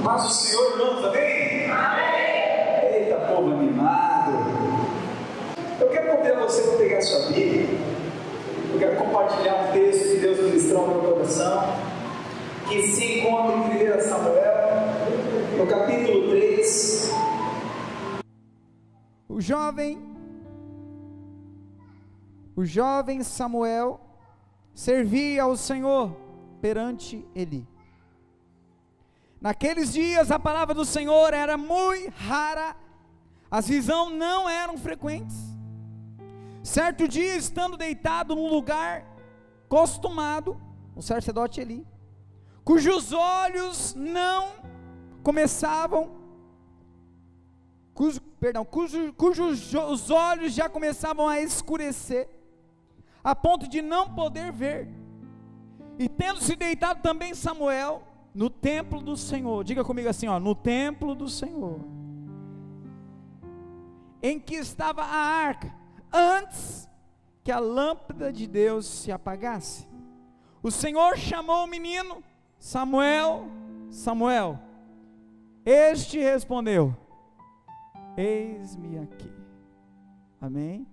Paz do Senhor, irmãos, amém? Amém! Eita, povo animado! Eu quero convidar você para pegar sua Bíblia. Eu quero compartilhar um texto que Deus ministrou no meu coração, que se encontra em 1 Samuel, no capítulo 3. O jovem Samuel servia ao Senhor perante Eli. Naqueles dias a palavra do Senhor era muito rara, as visões não eram frequentes. Certo dia, estando deitado num lugar costumado, o sacerdote Eli, cujos olhos os olhos já começavam a escurecer, a ponto de não poder ver, e tendo se deitado também Samuel, no templo do Senhor, diga comigo assim, no templo do Senhor, em que estava a arca, antes que a lâmpada de Deus se apagasse, o Senhor chamou o menino, Samuel, Samuel. Este respondeu: eis-me aqui. Amém?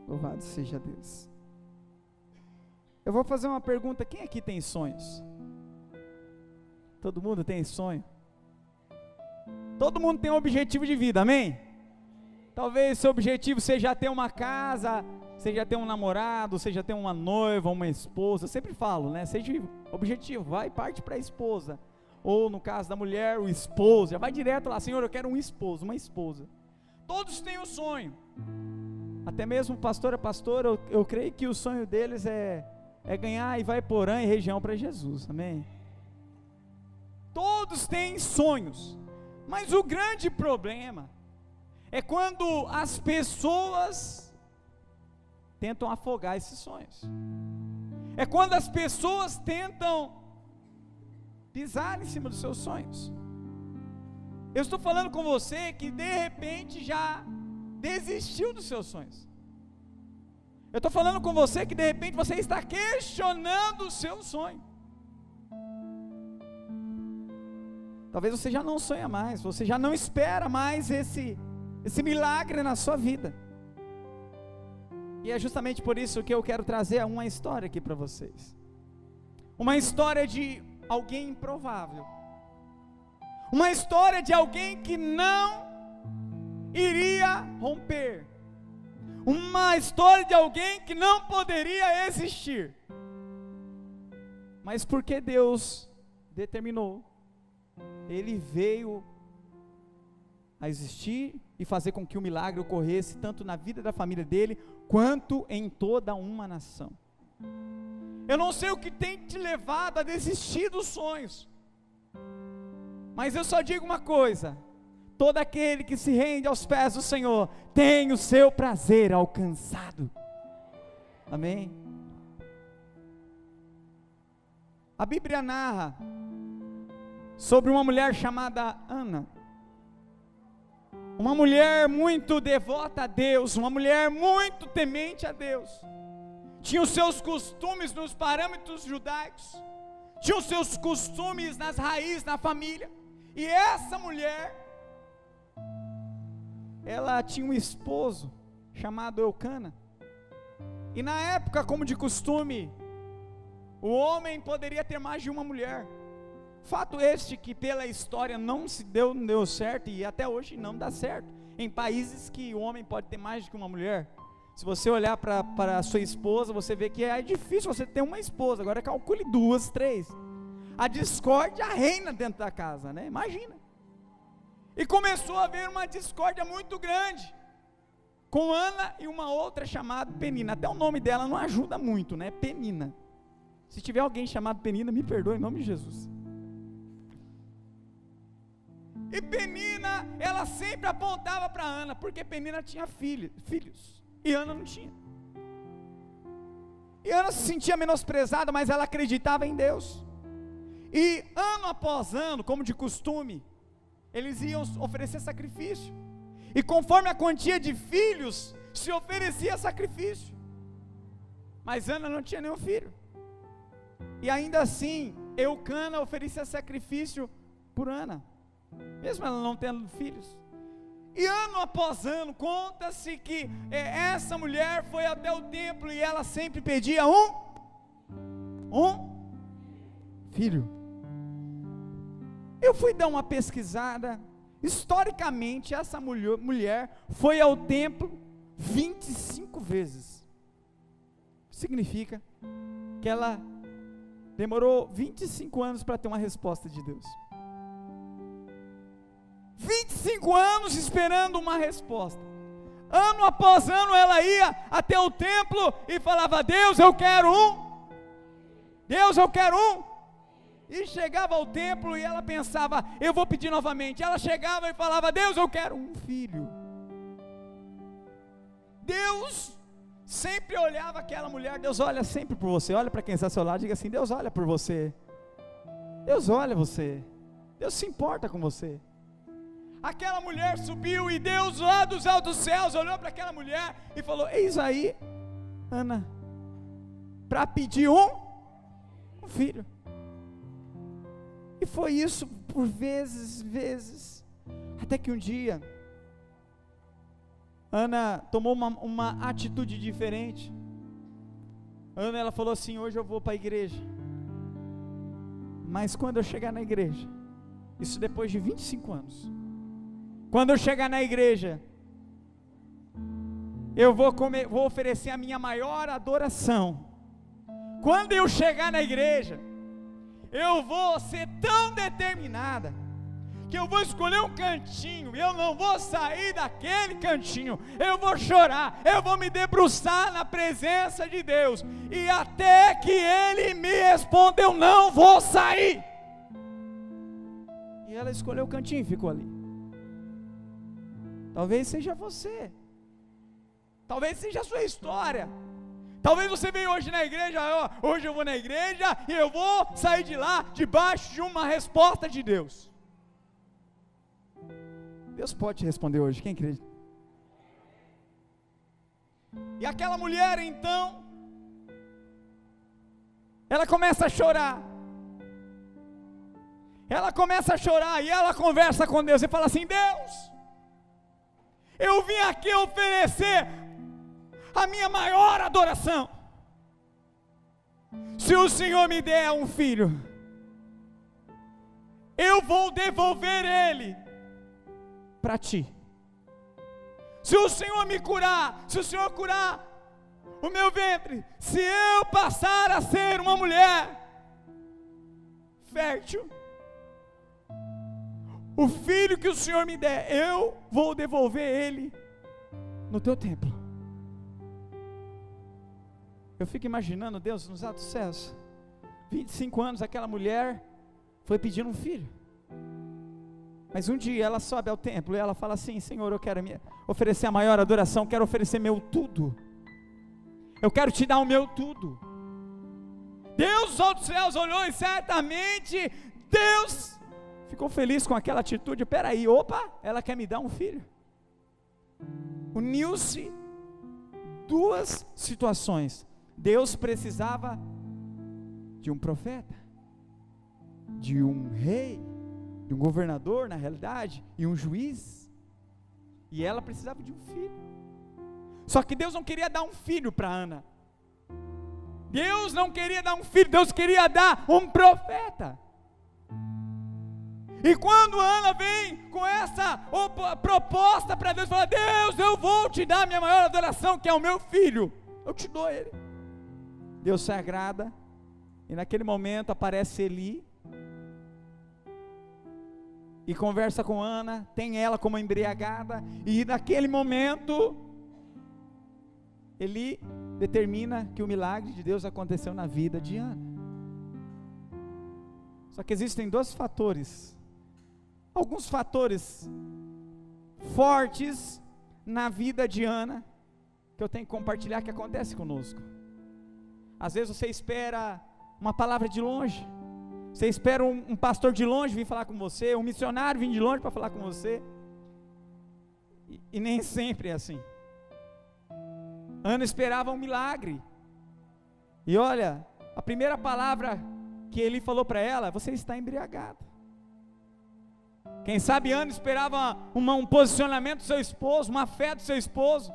Louvado seja Deus. Eu vou fazer uma pergunta: quem aqui tem sonhos? Todo mundo tem sonho? Todo mundo tem um objetivo de vida, amém? Talvez seu objetivo seja ter uma casa, seja ter um namorado, seja ter uma noiva, uma esposa. Eu sempre falo, né? Seja objetivo, vai, parte para a esposa. Ou no caso da mulher, o esposo. Já vai direto lá: Senhor, eu quero um esposo, uma esposa. Todos têm um sonho. Até mesmo pastor, eu creio que o sonho deles é ganhar Ivaiporã e região para Jesus, amém? Todos têm sonhos, mas o grande problema é quando as pessoas tentam afogar esses sonhos, é quando as pessoas tentam pisar em cima dos seus sonhos. Eu estou falando com você que de repente já desistiu dos seus sonhos. Eu estou falando com você que de repente você está questionando o seu sonho. Talvez você já não sonha mais, você já não espera mais esse milagre na sua vida. E é justamente por isso que eu quero trazer uma história aqui para vocês. Uma história de alguém improvável. Uma história de alguém que não iria romper. Uma história de alguém que não poderia existir. Mas porque Deus determinou, Ele veio a existir e fazer com que o milagre ocorresse tanto na vida da família dele, quanto em toda uma nação. Eu não sei o que tem te levado a desistir dos sonhos, mas eu só digo uma coisa: todo aquele que se rende aos pés do Senhor tem o seu prazer alcançado. Amém? A Bíblia narra sobre uma mulher chamada Ana, uma mulher muito devota a Deus, uma mulher muito temente a Deus. Tinha os seus costumes nos parâmetros judaicos, tinha os seus costumes nas raízes, na família. E essa mulher, ela tinha um esposo chamado Eucana. E na época, como de costume, o homem poderia ter mais de uma mulher. Fato este que pela história não deu certo, e até hoje não dá certo, em países que o homem pode ter mais do que uma mulher. Se você olhar para a sua esposa, você vê que é difícil você ter uma esposa. Agora calcule 2, 3. A discórdia reina dentro da casa, né? Imagina. E começou a haver uma discórdia muito grande com Ana e uma outra chamada Penina. Até o nome dela não ajuda muito, né? Penina. Se tiver alguém chamado Penina, me perdoe em nome de Jesus. E Penina, ela sempre apontava para Ana, porque Penina tinha filhos, e Ana não tinha. E Ana se sentia menosprezada, mas ela acreditava em Deus. E ano após ano, como de costume, eles iam oferecer sacrifício. E conforme a quantia de filhos, se oferecia sacrifício. Mas Ana não tinha nenhum filho. E ainda assim, Eucana oferecia sacrifício por Ana, mesmo ela não tendo filhos. E ano após ano, conta-se que essa mulher foi até o templo e ela sempre pedia um filho. Eu fui dar uma pesquisada. Historicamente, essa mulher foi ao templo 25 vezes. Significa que ela demorou 25 anos para ter uma resposta de Deus. 25 anos esperando uma resposta. Ano após ano ela ia até o templo e falava: Deus, eu quero um. Deus, eu quero um. E chegava ao templo e ela pensava: eu vou pedir novamente. Ela chegava e falava: Deus, eu quero um filho. Deus sempre olhava aquela mulher. Deus olha sempre por você. Olha para quem está ao seu lado e diga assim: Deus olha por você. Deus olha você. Deus se importa com você. Aquela mulher subiu e Deus lá dos altos céus olhou para aquela mulher e falou: eis aí, Ana, para pedir um filho. E foi isso por vezes, até que um dia, Ana tomou uma atitude diferente. Ana, ela falou assim: hoje eu vou para a igreja, mas quando eu chegar na igreja, isso depois de 25 anos, quando eu chegar na igreja, eu vou oferecer a minha maior adoração. Quando eu chegar na igreja, eu vou ser tão determinada, que eu vou escolher um cantinho, e eu não vou sair daquele cantinho, eu vou chorar, eu vou me debruçar na presença de Deus, e até que Ele me responda, eu não vou sair. E ela escolheu o cantinho e ficou ali. Talvez seja você, talvez seja a sua história. Talvez você veio hoje na igreja: hoje eu vou na igreja e eu vou sair de lá debaixo de uma resposta de Deus. Deus pode te responder hoje, quem acredita? E aquela mulher então, ela começa a chorar. Ela começa a chorar e ela conversa com Deus e fala assim: Deus, eu vim aqui oferecer a minha maior adoração. Se o Senhor me der um filho, eu vou devolver ele para ti. Se o Senhor me curar, se o Senhor curar o meu ventre, se eu passar a ser uma mulher fértil, o filho que o Senhor me der, eu vou devolver ele no teu templo. Eu fico imaginando Deus nos altos céus, 25 anos, aquela mulher foi pedindo um filho, mas um dia ela sobe ao templo e ela fala assim: Senhor, eu quero oferecer a maior adoração, quero oferecer meu tudo, eu quero te dar o meu tudo. Deus dos altos céus olhou e certamente Deus ficou feliz com aquela atitude. Peraí, opa, ela quer me dar um filho. Uniu-se duas situações. Deus precisava de um profeta, de um rei, de um governador na realidade, e um juiz, e ela precisava de um filho. Só que Deus não queria dar um filho para Ana. Deus não queria dar um filho, Deus queria dar um profeta. E quando Ana vem com essa proposta para Deus, fala: Deus, eu vou te dar a minha maior adoração, que é o meu filho, eu te dou ele. Deus se agrada, e naquele momento aparece Eli, e conversa com Ana, tem ela como embriagada, e naquele momento, Eli determina que o milagre de Deus aconteceu na vida de Ana. Só que existem dois fatores, alguns fatores fortes na vida de Ana, que eu tenho que compartilhar, que acontece conosco. Às vezes você espera uma palavra de longe, você espera um pastor de longe vir falar com você, um missionário vir de longe para falar com você, e nem sempre é assim. Ana esperava um milagre, e olha, a primeira palavra que Eli falou para ela: você está embriagada. Quem sabe Ana esperava um posicionamento do seu esposo, uma fé do seu esposo,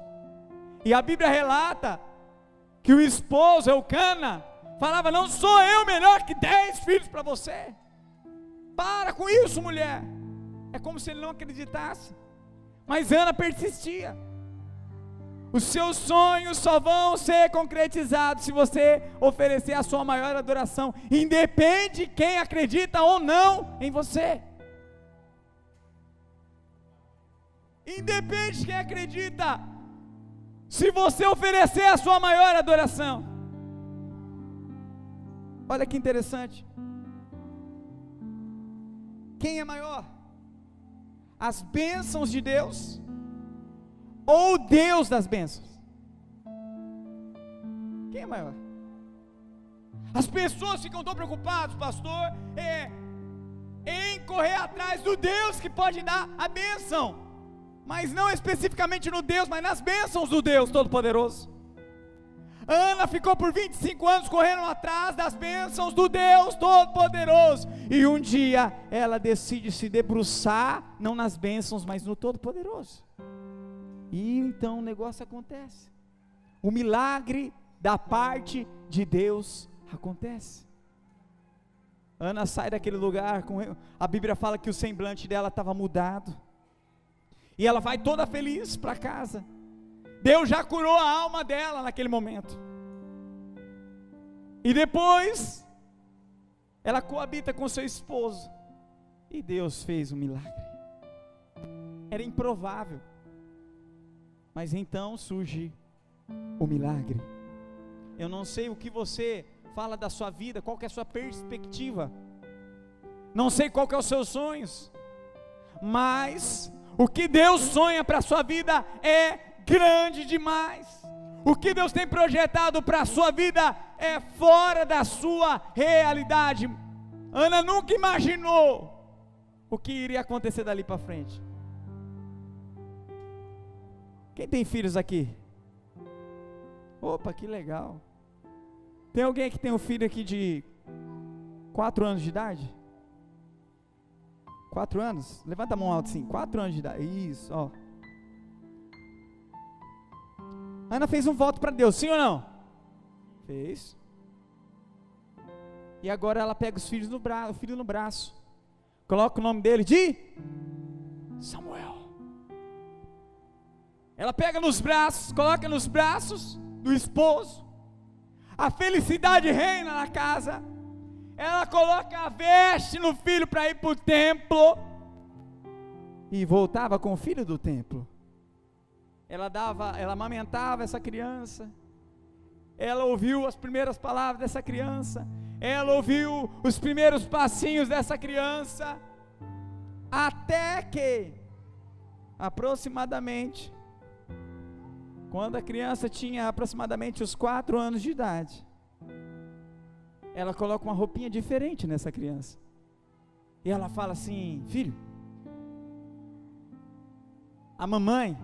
e a Bíblia relata que o esposo, Eucana, falava: não sou eu melhor que 10 filhos para você, para com isso, mulher. É como se ele não acreditasse, mas Ana persistia. Os seus sonhos só vão ser concretizados se você oferecer a sua maior adoração, independe de quem acredita ou não em você. Independe de quem acredita, se você oferecer a sua maior adoração. Olha que interessante. Quem é maior? As bênçãos de Deus ou Deus das bênçãos? Quem é maior? As pessoas ficam tão preocupadas, pastor, em correr atrás do Deus que pode dar a bênção, mas não especificamente no Deus, mas nas bênçãos do Deus Todo-Poderoso. Ana ficou por 25 anos correndo atrás das bênçãos do Deus Todo-Poderoso, e um dia ela decide se debruçar, não nas bênçãos, mas no Todo-Poderoso, e então o negócio acontece, o milagre da parte de Deus acontece. Ana sai daquele lugar, a Bíblia fala que o semblante dela estava mudado, e ela vai toda feliz para casa. Deus já curou a alma dela naquele momento, e depois ela coabita com seu esposo, e Deus fez um milagre. Era improvável, mas então surge o milagre. Eu não sei o que você fala da sua vida, qual que é a sua perspectiva, não sei qual que é os seus sonhos, mas o que Deus sonha para a sua vida é grande demais. O que Deus tem projetado para a sua vida é fora da sua realidade. Ana nunca imaginou o que iria acontecer dali para frente. Quem tem filhos aqui? Opa, que legal. Tem alguém que tem um filho aqui de 4 anos de idade? 4 anos? Levanta a mão alto assim, 4 anos de idade, isso, ó. Ana fez um voto para Deus, sim ou não? Fez. E agora ela pega os filhos o filho no braço, coloca o nome dele de Samuel. Ela pega nos braços, coloca nos braços do esposo. A felicidade reina na casa. Ela coloca a veste no filho para ir para o templo, e voltava com o filho do templo. Ela amamentava essa criança, ela ouviu as primeiras palavras dessa criança, ela ouviu os primeiros passinhos dessa criança, até que, aproximadamente, quando a criança tinha aproximadamente os 4 anos de idade, ela coloca uma roupinha diferente nessa criança, e ela fala assim: filho, a mamãe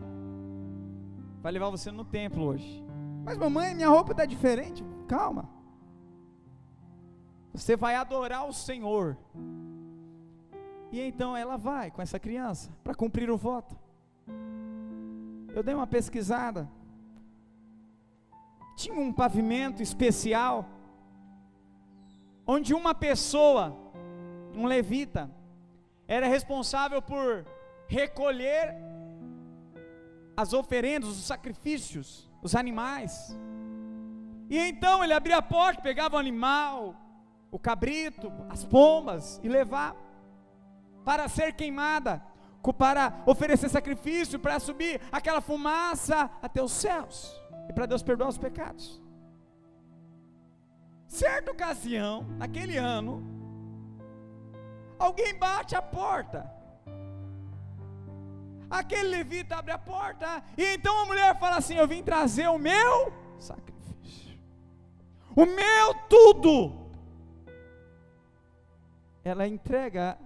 vai levar você no templo hoje. Mas mamãe, minha roupa está diferente. Calma, você vai adorar o Senhor. E então ela vai com essa criança para cumprir o voto. Eu dei uma pesquisada, tinha um pavimento especial, onde uma pessoa, um levita, era responsável por recolher as oferendas, os sacrifícios, os animais. E então ele abria a porta, pegava o animal, o cabrito, as pombas, e levava para ser queimada, para oferecer sacrifício, para subir aquela fumaça até os céus, e para Deus perdoar os pecados. Certa ocasião, naquele ano, alguém bate a porta. Aquele levita abre a porta, e então a mulher fala assim: eu vim trazer o meu sacrifício, o meu tudo. Ela entrega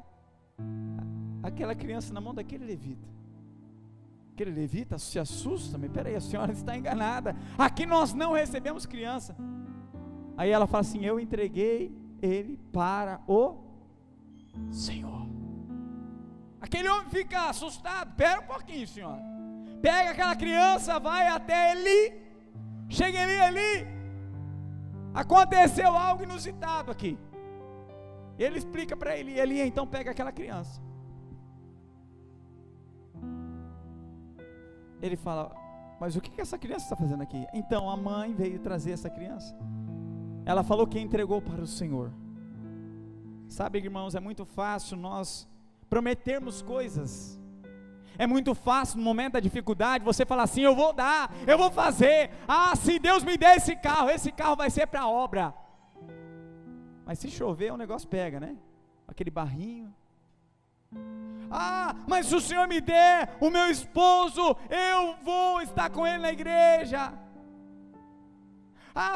aquela criança na mão daquele levita. Aquele levita se assusta: mas peraí, a senhora está enganada, aqui nós não recebemos criança. Aí ela fala assim: eu entreguei ele para o Senhor. Aquele homem fica assustado. Espera um pouquinho, senhora. Pega aquela criança, vai até Eli. Chega Eli. Aconteceu algo inusitado aqui. Ele explica para Eli, então pega aquela criança. Ele fala: mas o que essa criança está fazendo aqui? Então a mãe veio trazer essa criança. Ela falou que entregou para o Senhor. Sabe, irmãos, é muito fácil nós prometermos coisas. É muito fácil no momento da dificuldade você falar assim: eu vou dar, eu vou fazer. Se Deus me der esse carro vai ser para a obra. Mas se chover o negócio pega, né? Aquele barrinho. Mas se o Senhor me der o meu esposo, eu vou estar com ele na igreja.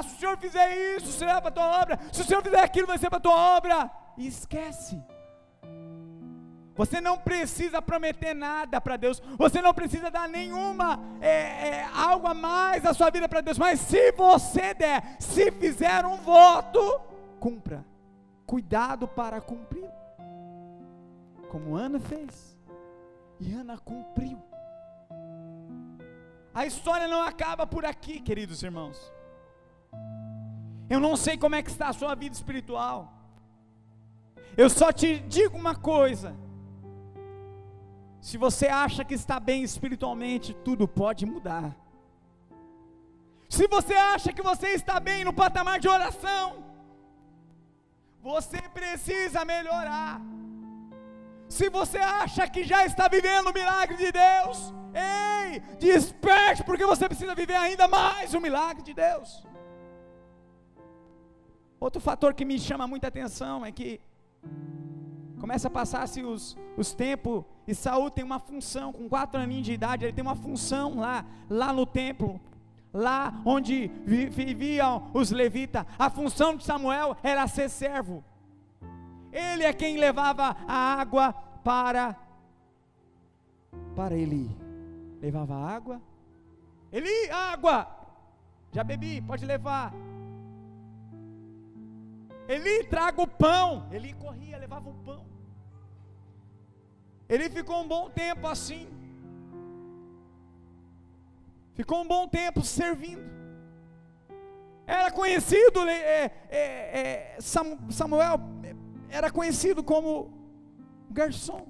Se o Senhor fizer isso, será para a tua obra. Se o Senhor fizer aquilo, vai ser para a tua obra. E esquece. Você não precisa prometer nada para Deus. Você não precisa dar nenhuma algo a mais da sua vida para Deus. Mas se você der, se fizer um voto, cumpra. Cuidado para cumprir. Como Ana fez. E Ana cumpriu. A história não acaba por aqui, queridos irmãos. Eu não sei como é que está a sua vida espiritual. Eu só te digo uma coisa: se você acha que está bem espiritualmente, tudo pode mudar. Se você acha que você está bem no patamar de oração, você precisa melhorar. Se você acha que já está vivendo o milagre de Deus, ei, desperte, porque você precisa viver ainda mais o milagre de Deus. Outro fator que me chama muita atenção é que começa a passar-se os tempos, e Saul tem uma função. Com 4 aninhos de idade, ele tem uma função lá no templo, lá onde viviam os levitas. A função de Samuel era ser servo. Ele é quem levava a água para Eli. Levava água. Eli, água! Já bebi, pode levar. Eli, traga o pão. Eli corria, levava o pão. Ele ficou um bom tempo assim. Ficou um bom tempo servindo. Era conhecido, Samuel era conhecido como garçom.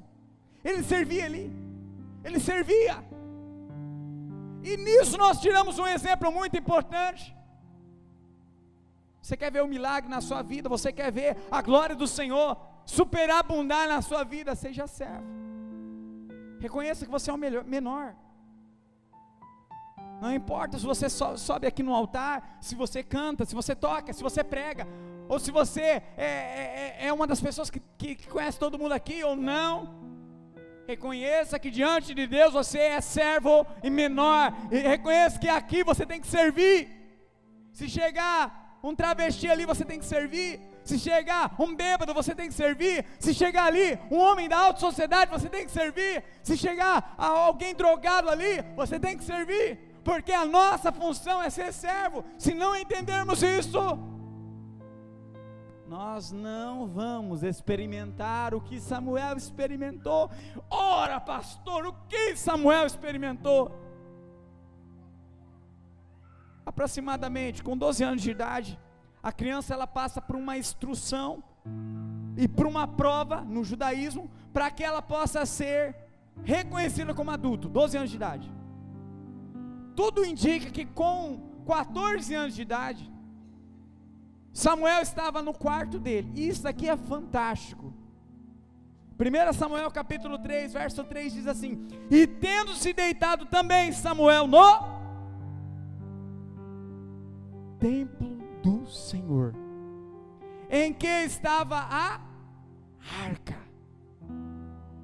Ele servia ali. Ele servia. E nisso nós tiramos um exemplo muito importante. Você quer ver o milagre na sua vida? Você quer ver a glória do Senhor superabundar na sua vida? Seja servo. Reconheça que você é o menor. Não importa se você sobe aqui no altar, se você canta, se você toca, se você prega, ou se você é uma das pessoas que conhece todo mundo aqui ou não. Reconheça que diante de Deus você é servo e menor. E reconheça que aqui você tem que servir. Se chegar um travesti ali, você tem que servir. Se chegar um bêbado, você tem que servir. Se chegar ali um homem da alta sociedade, você tem que servir. Se chegar alguém drogado ali, você tem que servir. Porque a nossa função é ser servo. Se não entendermos isso, nós não vamos experimentar o que Samuel experimentou. Ora, pastor, o que Samuel experimentou? Aproximadamente com 12 anos de idade, a criança ela passa por uma instrução e por uma prova no judaísmo, para que ela possa ser reconhecida como adulto. 12 anos de idade. Tudo indica que com 14 anos de idade, Samuel estava no quarto dele. E isso aqui é fantástico. 1 Samuel capítulo 3, verso 3 diz assim: e tendo se deitado também Samuel no templo do Senhor, em que estava a arca.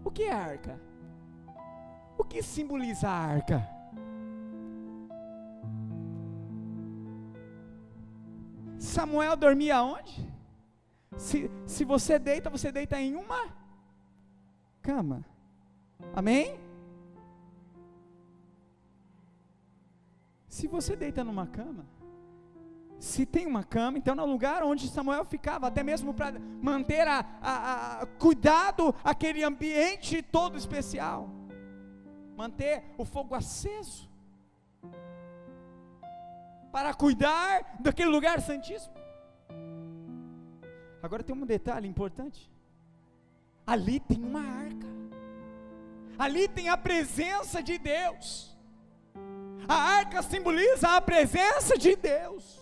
O que é a arca? O que simboliza a arca? Samuel dormia onde? Se você deita em uma cama. Amém? Se você deita numa cama, Se tem uma cama, então é o lugar onde Samuel ficava, até mesmo para manter cuidado aquele ambiente todo especial, manter o fogo aceso, para cuidar daquele lugar santíssimo. Agora tem um detalhe importante: ali tem uma arca, ali tem a presença de Deus. A arca simboliza a presença de Deus.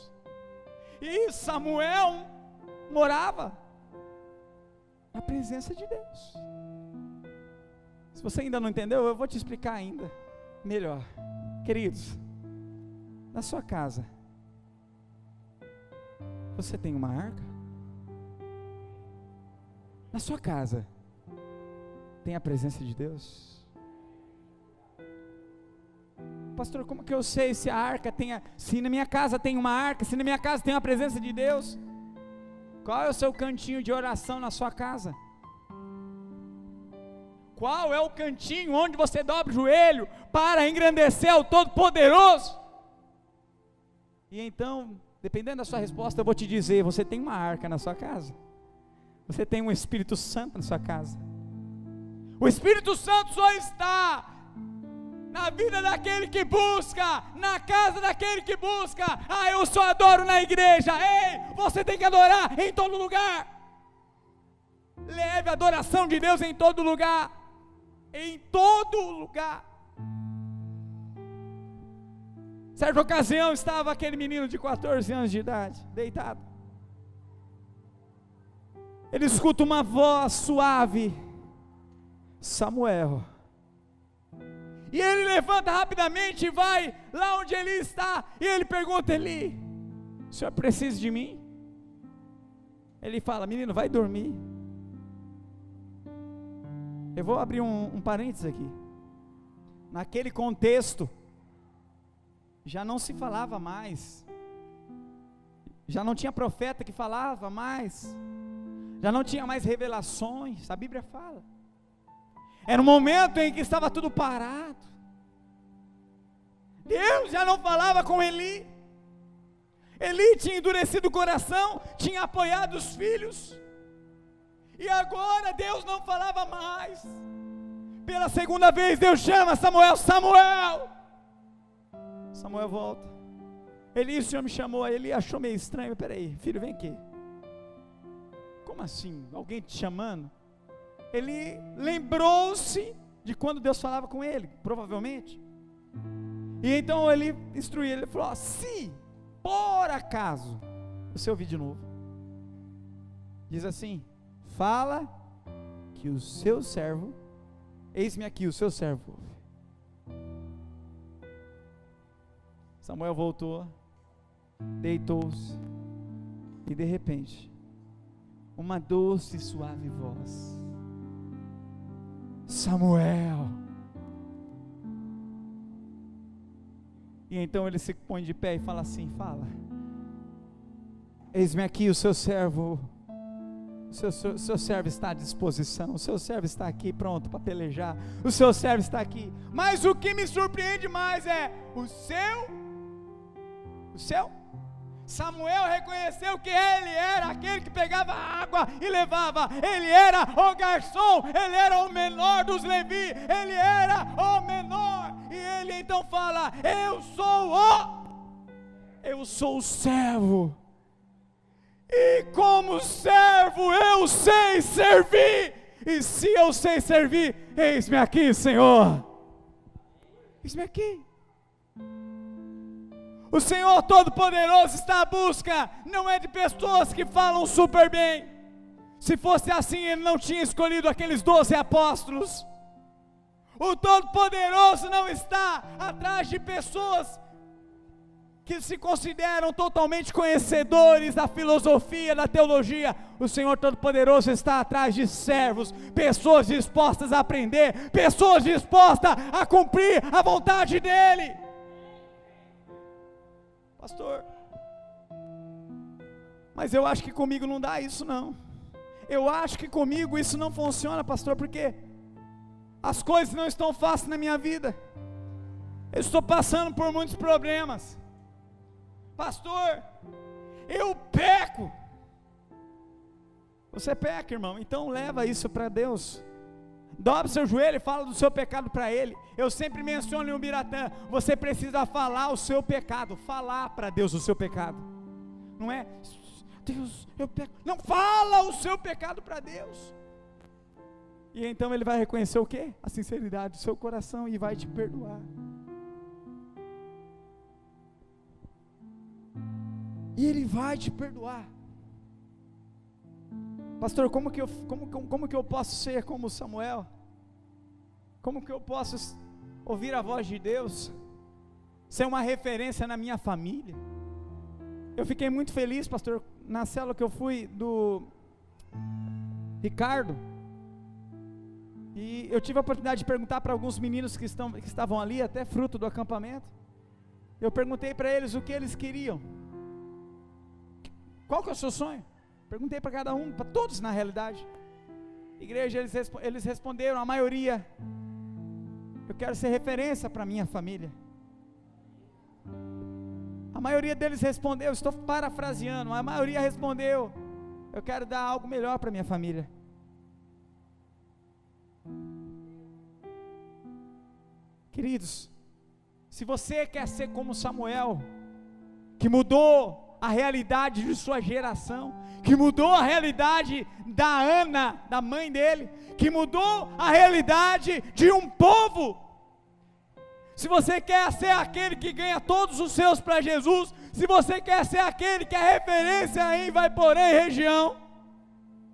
E Samuel morava na presença de Deus. Se você ainda não entendeu, eu vou te explicar ainda melhor. Queridos, na sua casa, você tem uma arca? Na sua casa, tem a presença de Deus? Pastor, como que eu sei se a arca se na minha casa tem uma arca, se na minha casa tem a presença de Deus? Qual é o seu cantinho de oração na sua casa? Qual é o cantinho onde você dobra o joelho para engrandecer o Todo-Poderoso? E então, dependendo da sua resposta, eu vou te dizer: você tem uma arca na sua casa, você tem um Espírito Santo na sua casa. O Espírito Santo só está na vida daquele que busca, na casa daquele que busca. Eu só adoro na igreja. Ei, você tem que adorar em todo lugar. Leve a adoração de Deus em todo lugar. Em todo lugar. Certa ocasião estava aquele menino de 14 anos de idade, deitado. Ele escuta uma voz suave: Samuel. E ele levanta rapidamente e vai lá onde Eli está, e ele pergunta: Eli, o senhor precisa de mim? Ele fala: menino, vai dormir. Eu vou abrir um parênteses aqui. Naquele contexto, já não se falava mais, já não tinha profeta que falava mais, já não tinha mais revelações. A Bíblia fala, era um momento em que estava tudo parado. Deus já não falava com Eli. Eli tinha endurecido o coração, tinha apoiado os filhos, e agora Deus não falava mais. Pela segunda vez Deus chama Samuel: Samuel. Samuel volta. Eli, o senhor me chamou. Eli achou meio estranho. Peraí, filho, vem aqui. Como assim? Alguém te chamando? Ele lembrou-se de quando Deus falava com ele, provavelmente. E então ele instruiu, ele falou: se por acaso você ouvir de novo, diz assim: fala que o seu servo, eis-me aqui, o seu servo ouve. Samuel voltou, deitou-se, e de repente, uma doce e suave voz: Samuel. E então ele se põe de pé e fala assim: fala, eis-me aqui, o seu servo, o seu servo está à disposição, o seu servo está aqui pronto para pelejar, o seu servo está aqui. Mas o que me surpreende mais é o seu Samuel reconheceu que ele era aquele que pegava água e levava. Ele era o garçom, ele era o menor dos Levi, ele era o menor. E ele então fala: eu sou o servo, e como servo eu sei servir. E se eu sei servir, eis-me aqui, Senhor, eis-me aqui. O Senhor Todo-Poderoso está à busca, não é de pessoas que falam super bem. Se fosse assim, Ele não tinha escolhido aqueles 12 apóstolos. O Todo-Poderoso não está atrás de pessoas que se consideram totalmente conhecedores da filosofia, da teologia. O Senhor Todo-Poderoso está atrás de servos, pessoas dispostas a aprender, pessoas dispostas a cumprir a vontade dEle. Pastor, mas eu acho que comigo não dá isso não. Eu acho que comigo isso não funciona, pastor, porque as coisas não estão fáceis na minha vida. Eu estou passando por muitos problemas. Pastor, eu peco. Você peca, irmão, então leva isso para Deus. Dobre seu joelho e fala do seu pecado para Ele. Eu sempre menciono em Ubiratã, você precisa falar o seu pecado, falar para Deus o seu pecado. Não é, Deus, eu peco. Não, fala o seu pecado para Deus. E então Ele vai reconhecer o quê? A sinceridade do seu coração e vai te perdoar. E Ele vai te perdoar. Pastor, como que eu posso ser como Samuel? Como que eu posso ouvir a voz de Deus? Ser uma referência na minha família? Eu fiquei muito feliz, pastor, na célula que eu fui do Ricardo. E eu tive a oportunidade de perguntar para alguns meninos que estavam ali, até fruto do acampamento. Eu perguntei para eles o que eles queriam. Qual que é o seu sonho? Perguntei para cada um, para todos na realidade. Igreja, eles responderam, a maioria: eu quero ser referência para minha família. A maioria deles respondeu, estou parafraseando, a maioria respondeu: eu quero dar algo melhor para minha família. Queridos, se você quer ser como Samuel, que mudou a realidade de sua geração, que mudou a realidade da Ana, da mãe dele, que mudou a realidade de um povo, se você quer ser aquele que ganha todos os seus para Jesus, se você quer ser aquele que é referência em Vaiporã e região,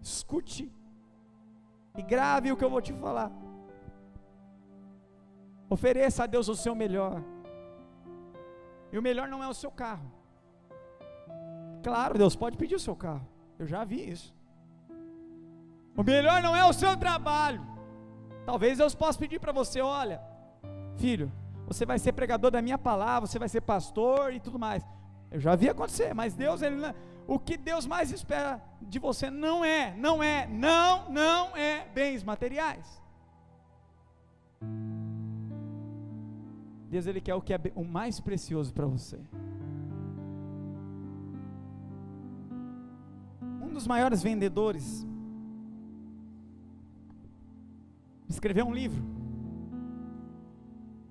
escute e grave o que eu vou te falar. Ofereça a Deus o seu melhor, e o melhor não é o seu carro. Claro, Deus pode pedir o seu carro, eu já vi isso. O melhor não é o seu trabalho. Talvez Deus possa pedir para você: olha, filho, você vai ser pregador da minha palavra, você vai ser pastor e tudo mais. Eu já vi acontecer, mas Deus, o que Deus mais espera de você não é bens materiais. Deus, Ele quer o que é o mais precioso para você. Um dos maiores vendedores escreveu um livro.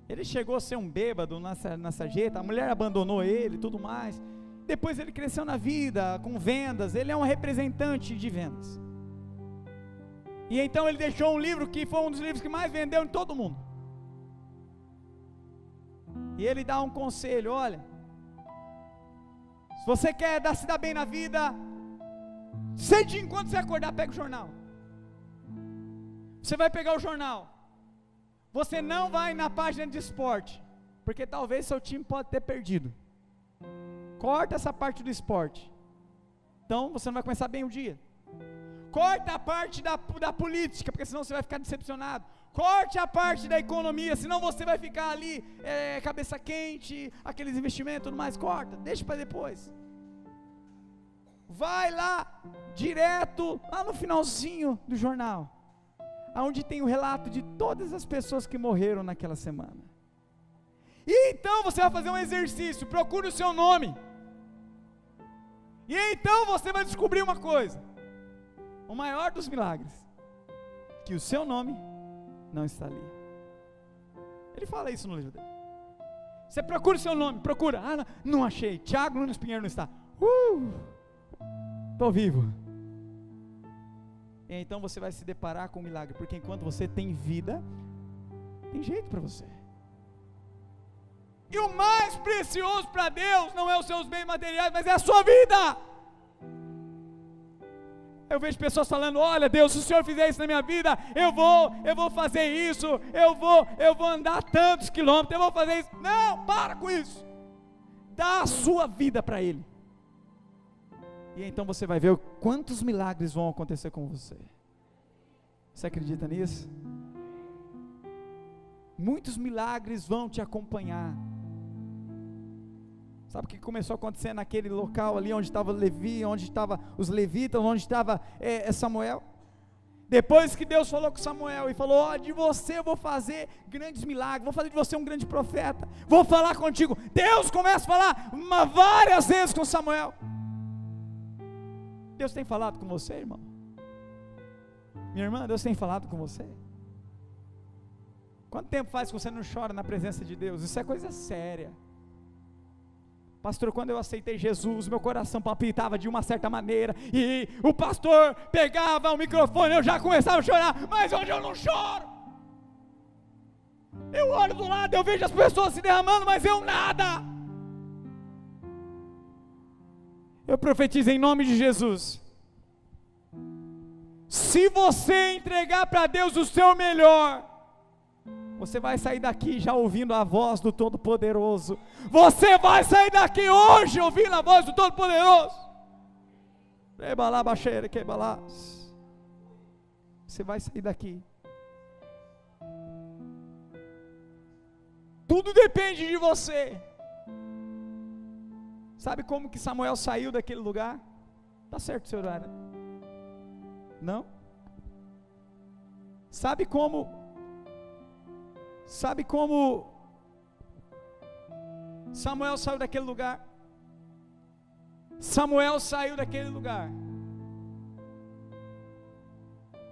Ele chegou a ser um bêbado na sarjeta, a mulher abandonou ele e tudo mais. Depois ele cresceu na vida com vendas, ele é um representante de vendas. E então ele deixou um livro que foi um dos livros que mais vendeu em todo o mundo. E ele dá um conselho: olha, se você quer se dar bem na vida, cedinho, quando você acordar, pega o jornal. Você vai pegar o jornal, você não vai na página de esporte, porque talvez seu time pode ter perdido. Corta essa parte do esporte, então você não vai começar bem o dia. Corta a parte da política, porque senão você vai ficar decepcionado. Corte a parte da economia, senão você vai ficar ali cabeça quente, aqueles investimentos e tudo mais. Corta, deixa para depois. Vai lá, direto, lá no finalzinho do jornal, onde tem o relato de todas as pessoas que morreram naquela semana. E então você vai fazer um exercício, procure o seu nome. E então você vai descobrir uma coisa: o maior dos milagres, que o seu nome não está ali. Ele fala isso no livro dele. Você procura o seu nome, procura, não achei, Tiago Nunes Pinheiro não está. Estou vivo. E então você vai se deparar com um milagre, porque enquanto você tem vida, tem jeito para você. E o mais precioso para Deus não é os seus bens materiais, mas é a sua vida. Eu vejo pessoas falando: olha, Deus, se o Senhor fizer isso na minha vida, eu vou fazer isso, eu vou andar tantos quilômetros, eu vou fazer isso. Não, para com isso. Dá a sua vida para Ele. E então você vai ver quantos milagres vão acontecer com você. Você acredita nisso? Muitos milagres vão te acompanhar. Sabe o que começou a acontecer naquele local ali onde estava Levi, onde estavam os levitas, onde estava Samuel? Depois que Deus falou com Samuel e falou: de você eu vou fazer grandes milagres, vou fazer de você um grande profeta, vou falar contigo. Deus começa a falar várias vezes com Samuel. Deus tem falado com você, irmão? Minha irmã, Deus tem falado com você? Quanto tempo faz que você não chora na presença de Deus? Isso é coisa séria. Pastor, quando eu aceitei Jesus, meu coração palpitava de uma certa maneira, e o pastor pegava o microfone, eu já começava a chorar, mas hoje eu não choro. Eu olho do lado, eu vejo as pessoas se derramando, mas eu nada. Eu profetizo em nome de Jesus. Se você entregar para Deus o seu melhor, você vai sair daqui já ouvindo a voz do Todo-Poderoso. Você vai sair daqui hoje ouvindo a voz do Todo-Poderoso. Você vai sair daqui. Tudo depende de você. Sabe como que Samuel saiu daquele lugar? Tá certo, seu horário? Não? Sabe como Samuel saiu daquele lugar? Samuel saiu daquele lugar.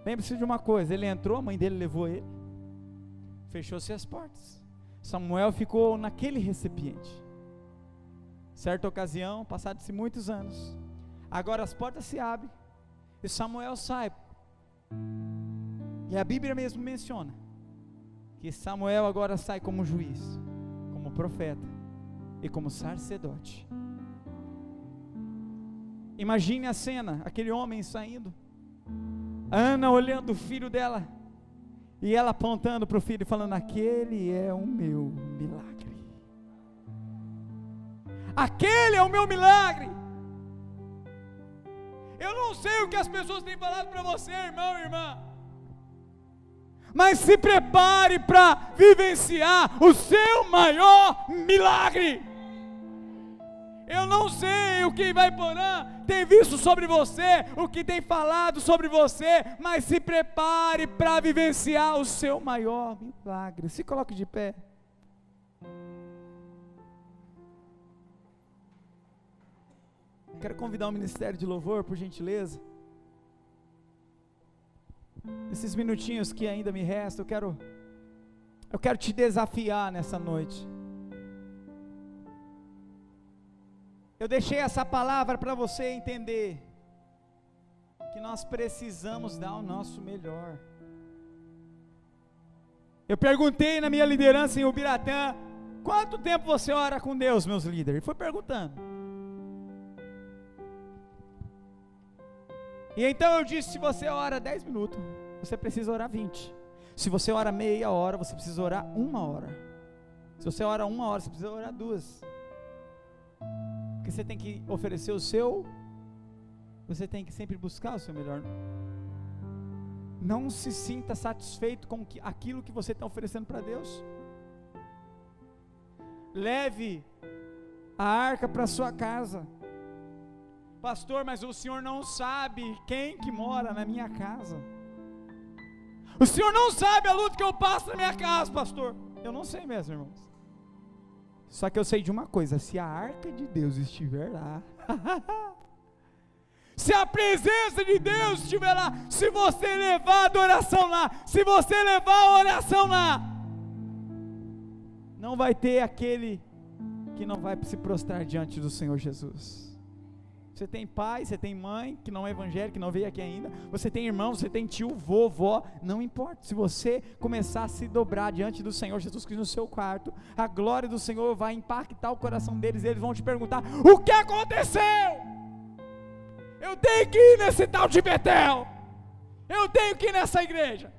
Lembre-se de uma coisa, ele entrou, a mãe dele levou ele, fechou-se as portas. Samuel ficou naquele recipiente. Certa ocasião, passados-se muitos anos, agora as portas se abrem, e Samuel sai, e a Bíblia mesmo menciona, que Samuel agora sai como juiz, como profeta, e como sacerdote. Imagine a cena, aquele homem saindo, Ana olhando o filho dela, e ela apontando para o filho, falando: aquele é o meu milagre, aquele é o meu milagre. Eu não sei o que as pessoas têm falado para você, irmão e irmã, mas se prepare para vivenciar o seu maior milagre. Eu não sei o que vai Porã tem visto sobre você, o que tem falado sobre você, mas se prepare para vivenciar o seu maior milagre. Se coloque de pé. Quero convidar o ministério de louvor, por gentileza. Nesses minutinhos que ainda me restam, eu quero te desafiar nessa noite. Eu deixei essa palavra para você entender que nós precisamos dar o nosso melhor. Eu perguntei na minha liderança em Ubiratã: quanto tempo você ora com Deus, meus líderes? E fui perguntando. E então eu disse: se você ora 10 minutos, você precisa orar 20. Se você ora meia hora, você precisa orar 1 hora. Se você ora 1 hora, você precisa orar 2. Porque você tem que oferecer o seu, você tem que sempre buscar o seu melhor. Não se sinta satisfeito com aquilo que você está oferecendo para Deus. Leve a arca para sua casa. Pastor, mas o senhor não sabe quem que mora na minha casa. O senhor não sabe a luta que eu passo na minha casa, pastor. Eu não sei mesmo, irmãos. Só que eu sei de uma coisa: se a arca de Deus estiver lá, se a presença de Deus estiver lá, se você levar a adoração lá, se você levar a oração lá, não vai ter aquele que não vai se prostrar diante do Senhor Jesus. Você tem pai, você tem mãe, que não é evangélico, que não veio aqui ainda, você tem irmão, você tem tio, vovó, não importa, se você começar a se dobrar diante do Senhor Jesus Cristo no seu quarto, a glória do Senhor vai impactar o coração deles, e eles vão te perguntar: o que aconteceu? Eu tenho que ir nesse tal de Betel, eu tenho que ir nessa igreja,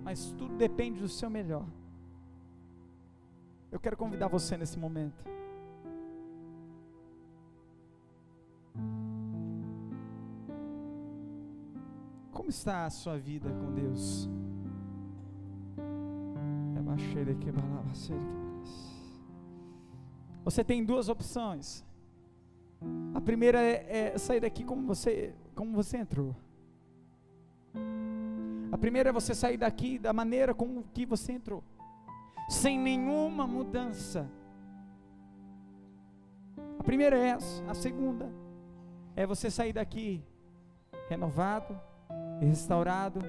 mas tudo depende do seu melhor. Eu quero convidar você nesse momento. Como está a sua vida com Deus? Você tem 2 opções. A primeira é sair daqui como você entrou. A primeira é você sair daqui da maneira como que você entrou, sem nenhuma mudança. A primeira é essa. A segunda é você sair daqui renovado, restaurado,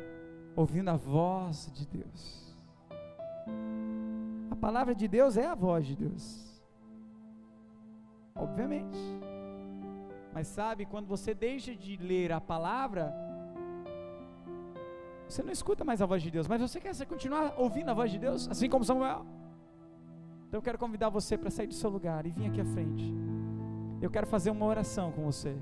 ouvindo a voz de Deus. A palavra de Deus é a voz de Deus, obviamente. Mas sabe, quando você deixa de ler a palavra, você não escuta mais a voz de Deus, mas você quer continuar ouvindo a voz de Deus, assim como Samuel? Então eu quero convidar você para sair do seu lugar e vir aqui à frente. Eu quero fazer uma oração com você.